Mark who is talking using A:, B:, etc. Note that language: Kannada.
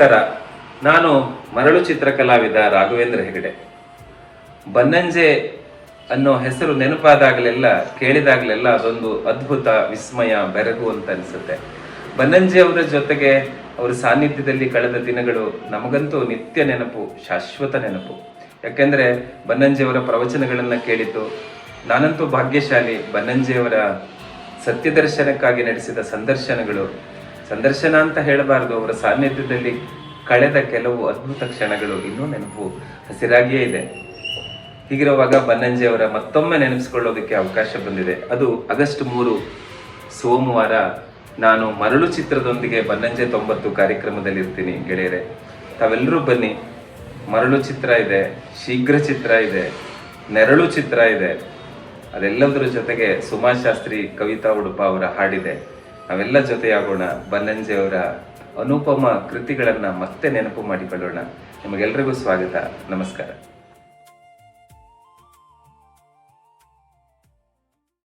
A: ನಮಸ್ಕಾರ. ನಾನು ಮರಳು ಚಿತ್ರಕಲಾವಿದ ರಾಘವೇಂದ್ರ ಹೆಗಡೆ. ಬನ್ನಂಜೆ ಅನ್ನೋ ಹೆಸರು ನೆನಪಾದಾಗಲೆಲ್ಲ, ಕೇಳಿದಾಗಲೆಲ್ಲ ಅದೊಂದು ಅದ್ಭುತ, ವಿಸ್ಮಯ, ಬೆರಗು ಅಂತ ಅನಿಸುತ್ತೆ. ಬನ್ನಂಜೆ ಅವರ ಜೊತೆಗೆ ಅವರ ಸಾನ್ನಿಧ್ಯದಲ್ಲಿ ಕಳೆದ ದಿನಗಳು ನಮಗಂತೂ ನಿತ್ಯ ನೆನಪು, ಶಾಶ್ವತ ನೆನಪು. ಯಾಕೆಂದ್ರೆ ಬನ್ನಂಜೆಯವರ ಪ್ರವಚನಗಳನ್ನ ಕೇಳಿದ್ದು, ನಾನಂತೂ ಭಾಗ್ಯಶಾಲಿ. ಬನ್ನಂಜೆಯವರ ಸತ್ಯದರ್ಶನಕ್ಕಾಗಿ ನಡೆಸಿದ ಸಂದರ್ಶನ ಅಂತ ಹೇಳಬಾರದು, ಅವರ ಸಾನ್ನಿಧ್ಯದಲ್ಲಿ ಕಳೆದ ಕೆಲವು ಅದ್ಭುತ ಕ್ಷಣಗಳು ಇನ್ನೂ ನೆನಪು ಹಸಿರಾಗಿಯೇ ಇದೆ. ಹೀಗಿರುವಾಗ ಬನ್ನಂಜೆಯವರ ಮತ್ತೊಮ್ಮೆ ನೆನಪಿಸಿಕೊಳ್ಳೋದಕ್ಕೆ ಅವಕಾಶ ಬಂದಿದೆ. ಅದು ಆಗಸ್ಟ್ 3 ಸೋಮವಾರ. ನಾನು ಮರಳು ಚಿತ್ರದೊಂದಿಗೆ ಬನ್ನಂಜೆ 90 ಕಾರ್ಯಕ್ರಮದಲ್ಲಿ ಇರ್ತೀನಿ ಗೆಳೆಯರೆ. ತಾವೆಲ್ಲರೂ ಬನ್ನಿ. ಮರಳು ಚಿತ್ರ ಇದೆ, ಶೀಘ್ರ ಚಿತ್ರ ಇದೆ, ನೆರಳು ಚಿತ್ರ ಇದೆ. ಅದೆಲ್ಲದರ ಜೊತೆಗೆ ಸುಮಾ ಶಾಸ್ತ್ರಿ, ಕವಿತಾ ಉಡುಪ ಅವರ ಹಾಡಿದೆ. ನಾವೆಲ್ಲ ಜೊತೆಯಾಗೋಣ. ಬನ್ನಂಜೆಯವರ ಅನುಪಮ ಕೃತಿಗಳನ್ನ ಮತ್ತೆ ನೆನಪು ಮಾಡಿಕೊಳ್ಳೋಣ. ನಿಮಗೆಲ್ಲರಿಗೂ ಸ್ವಾಗತ. ನಮಸ್ಕಾರ.